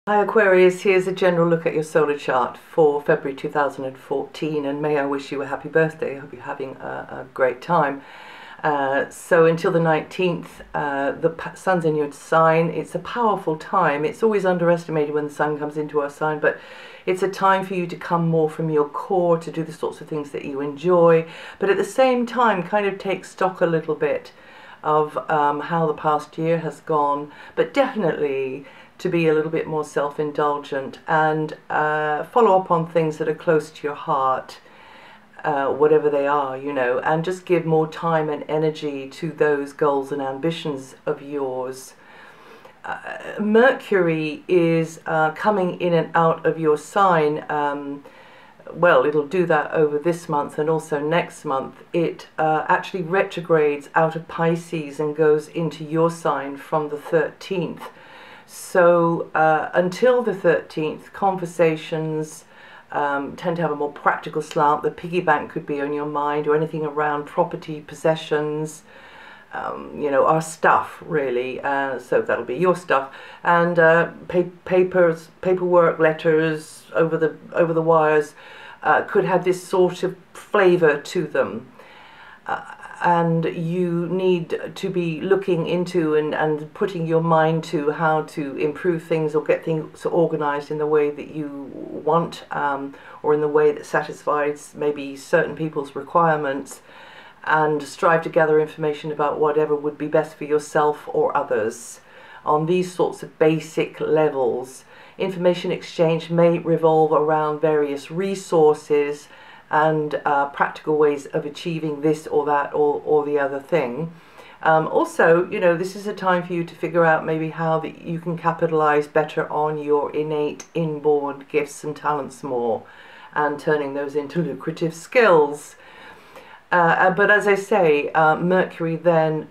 Hi Aquarius, here's a general look at your solar chart for February 2014, and may I wish you a happy birthday. I hope you're having a great time. So until the 19th, the sun's in your sign. It's a powerful time. It's always underestimated when the sun comes into our sign, but it's a time for you to come more from your core, to do the sorts of things that you enjoy, but at the same time kind of take stock a little bit of how the past year has gone, but definitely to be a little bit more self-indulgent and follow up on things that are close to your heart, whatever they are, you know, and just give more time and energy to those goals and ambitions of yours. Mercury is coming in and out of your sign. Well, it'll do that over this month and also next month. It actually retrogrades out of Pisces and goes into your sign from the 13th. So until the 13th, conversations tend to have a more practical slant. The piggy bank could be on your mind, or anything around property, possessions, you know, our stuff really. So that'll be your stuff, and paperwork, letters over the wires could have this sort of flavour to them. And you need to be looking into and putting your mind to how to improve things or get things organised in the way that you want, or in the way that satisfies maybe certain people's requirements, and strive to gather information about whatever would be best for yourself or others on these sorts of basic levels. Information exchange may revolve around various resources and practical ways of achieving this or that or the other thing. Also, you know, this is a time for you to figure out maybe how that you can capitalize better on your innate inborn gifts and talents more, and turning those into lucrative skills. But as I say, Mercury then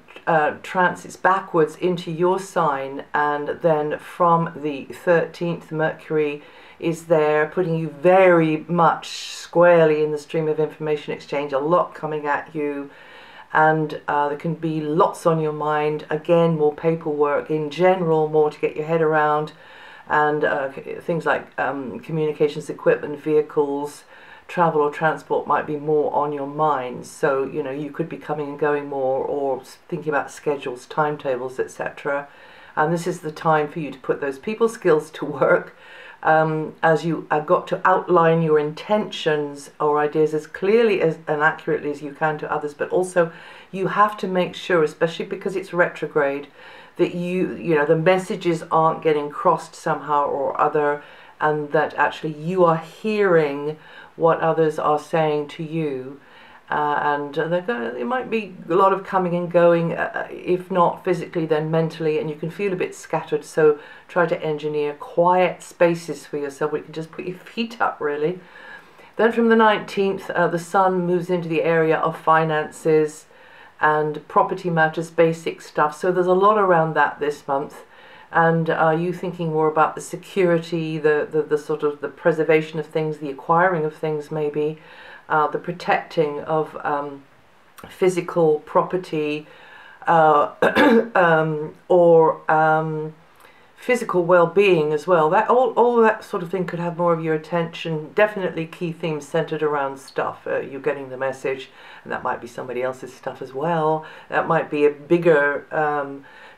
transits backwards into your sign, and then from the 13th, Mercury is there, putting you very much squarely in the stream of information exchange, a lot coming at you, and there can be lots on your mind. Again, more paperwork in general, more to get your head around, and things like communications equipment, vehicles, travel or transport might be more on your mind. So, you know, you could be coming and going more, or thinking about schedules, timetables, etc. And this is the time for you to put those people skills to work, as you have got to outline your intentions or ideas as clearly and accurately as you can to others, but also you have to make sure, especially because it's retrograde, that you know, the messages aren't getting crossed somehow or other, and that actually you are hearing what others are saying to you. And there might be a lot of coming and going, if not physically then mentally, and you can feel a bit scattered. So try to engineer quiet spaces for yourself where you can just put your feet up really. Then from the 19th, the sun moves into the area of finances and property matters, basic stuff. So there's a lot around that this month. And are you thinking more about the security, the sort of the preservation of things, the acquiring of things maybe, the protecting of physical property, or physical well-being as well. That all that sort of thing could have more of your attention. Definitely key themes centered around stuff. You're getting the message, and that might be somebody else's stuff as well. That might be a bigger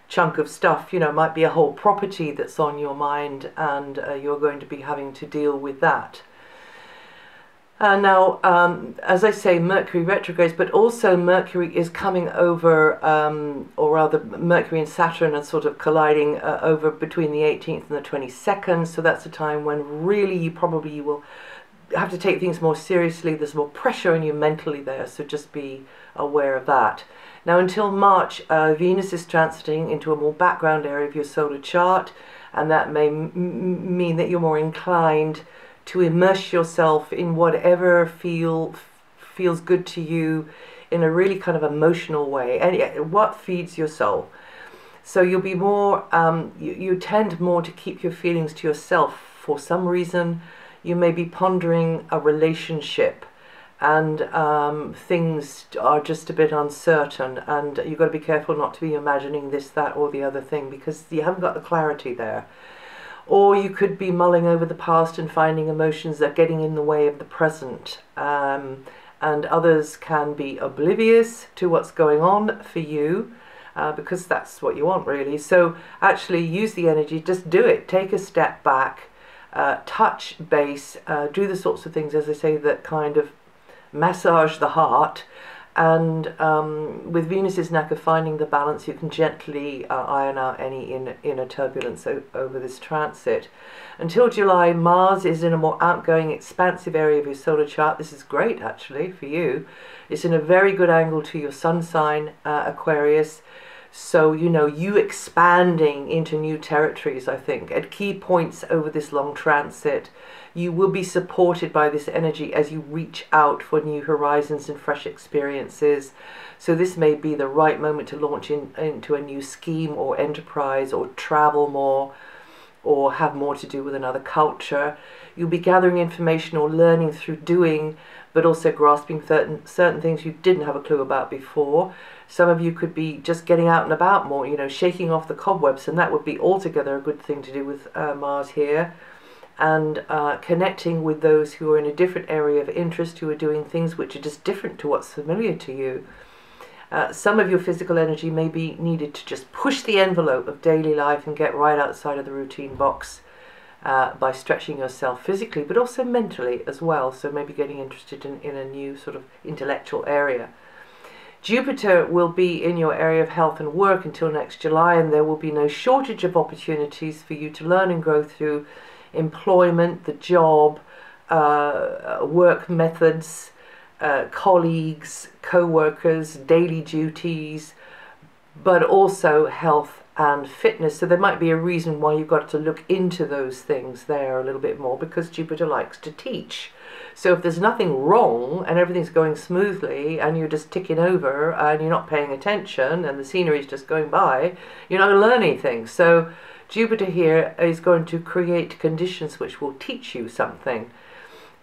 chunk of stuff, you know, might be a whole property that's on your mind, and you're going to be having to deal with that. Now, as I say, Mercury retrogrades, but also Mercury is coming over, or rather Mercury and Saturn are sort of colliding over between the 18th and the 22nd, so that's a time when really you will have to take things more seriously. There's more pressure on you mentally there, so just be aware of that. Now until March, Venus is transiting into a more background area of your solar chart, and that may mean that you're more inclined to immerse yourself in whatever feels good to you in a really kind of emotional way, and what feeds your soul. So you'll be more, you tend more to keep your feelings to yourself for some reason. You may be pondering a relationship, and things are just a bit uncertain, and you've got to be careful not to be imagining this, that or the other thing, because you haven't got the clarity there. Or you could be mulling over the past and finding emotions that are getting in the way of the present. And others can be oblivious to what's going on for you, because that's what you want, really. So actually use the energy, just do it. Take a step back, touch base, do the sorts of things, as I say, that kind of massage the heart. And with Venus's knack of finding the balance, you can gently iron out any inner turbulence over this transit. Until July, Mars is in a more outgoing, expansive area of your solar chart. This is great, actually, for you. It's in a very good angle to your sun sign, Aquarius. So, you know, you expanding into new territories, I think, at key points over this long transit. You will be supported by this energy as you reach out for new horizons and fresh experiences. So this may be the right moment to launch into a new scheme or enterprise, or travel more, or have more to do with another culture. You'll be gathering information or learning through doing, but also grasping certain things you didn't have a clue about before. Some of you could be just getting out and about more, you know, shaking off the cobwebs, and that would be altogether a good thing to do with Mars here. And connecting with those who are in a different area of interest, who are doing things which are just different to what's familiar to you. Some of your physical energy may be needed to just push the envelope of daily life and get right outside of the routine box by stretching yourself physically, but also mentally as well. So maybe getting interested in a new sort of intellectual area. Jupiter will be in your area of health and work until next July, and there will be no shortage of opportunities for you to learn and grow through employment, the job, work methods, colleagues, co-workers, daily duties, but also health and fitness. So there might be a reason why you've got to look into those things there a little bit more, because Jupiter likes to teach. So if there's nothing wrong and everything's going smoothly and you're just ticking over and you're not paying attention and the scenery is just going by, you're not going to learn anything. So Jupiter here is going to create conditions which will teach you something.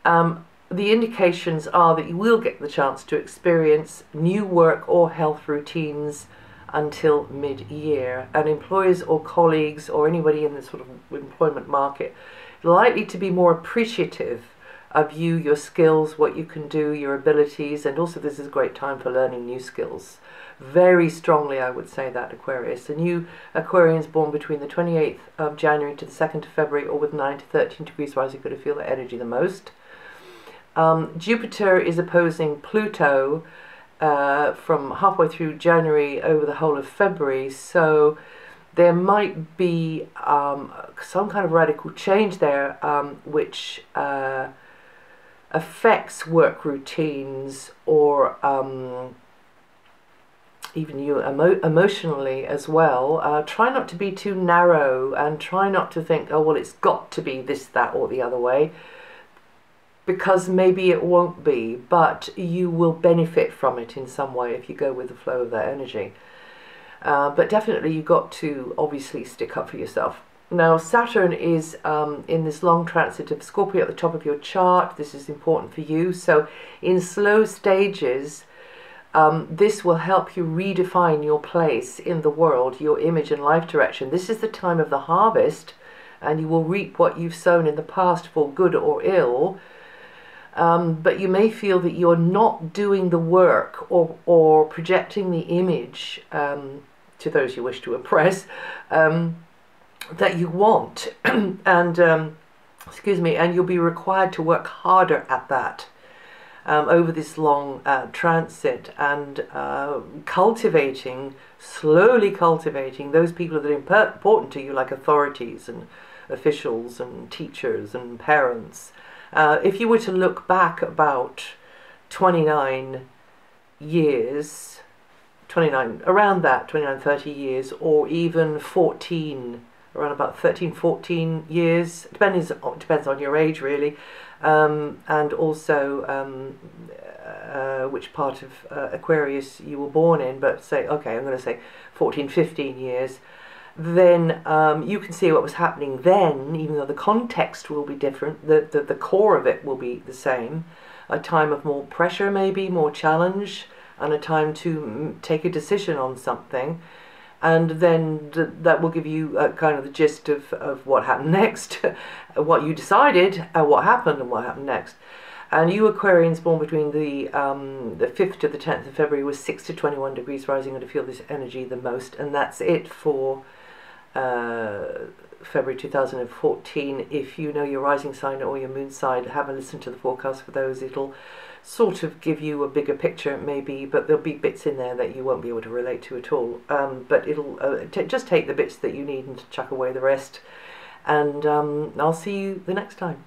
The indications are that you will get the chance to experience new work or health routines until mid-year, and employers or colleagues or anybody in the sort of employment market likely to be more appreciative of you, your skills, what you can do, your abilities, and also this is a great time for learning new skills. Very strongly, I would say that, Aquarius. The new Aquarians born between the 28th of January to the 2nd of February, or with 9 to 13 degrees rise, are going to feel that energy the most. Jupiter is opposing Pluto from halfway through January over the whole of February, so there might be some kind of radical change there which affects work routines, or even you emotionally as well. Try not to be too narrow, and try not to think, oh well, it's got to be this, that or the other way, because maybe it won't be, but you will benefit from it in some way if you go with the flow of that energy. But definitely you've got to obviously stick up for yourself. Now Saturn is in this long transit of Scorpio at the top of your chart. This is important for you. So in slow stages, this will help you redefine your place in the world, your image and life direction. This is the time of the harvest, and you will reap what you've sown in the past, for good or ill. But you may feel that you're not doing the work or projecting the image to those you wish to impress that you want, and excuse me, and you'll be required to work harder at that over this long transit, and slowly cultivating those people that are important to you, like authorities and officials and teachers and parents. If you were to look back about 29 years, around that, 29, 30 years, or even 14, around about 13, 14 years, depends on your age really, and also which part of Aquarius you were born in, but say, okay, I'm going to say 14, 15 years, then you can see what was happening then, even though the context will be different, the core of it will be the same. A time of more pressure, maybe, more challenge, and a time to take a decision on something. and then that will give you kind of the gist of what happened next, what you decided, what happened, and what happened next. And you Aquarians born between the 5th to the 10th of February with 6 to 21 degrees rising are to feel this energy the most, and that's it for February 2014. If you know your rising sign or your moon sign, have a listen to the forecast for those. It'll sort of give you a bigger picture maybe, but there'll be bits in there that you won't be able to relate to at all. But it'll just take the bits that you need and chuck away the rest. And I'll see you the next time.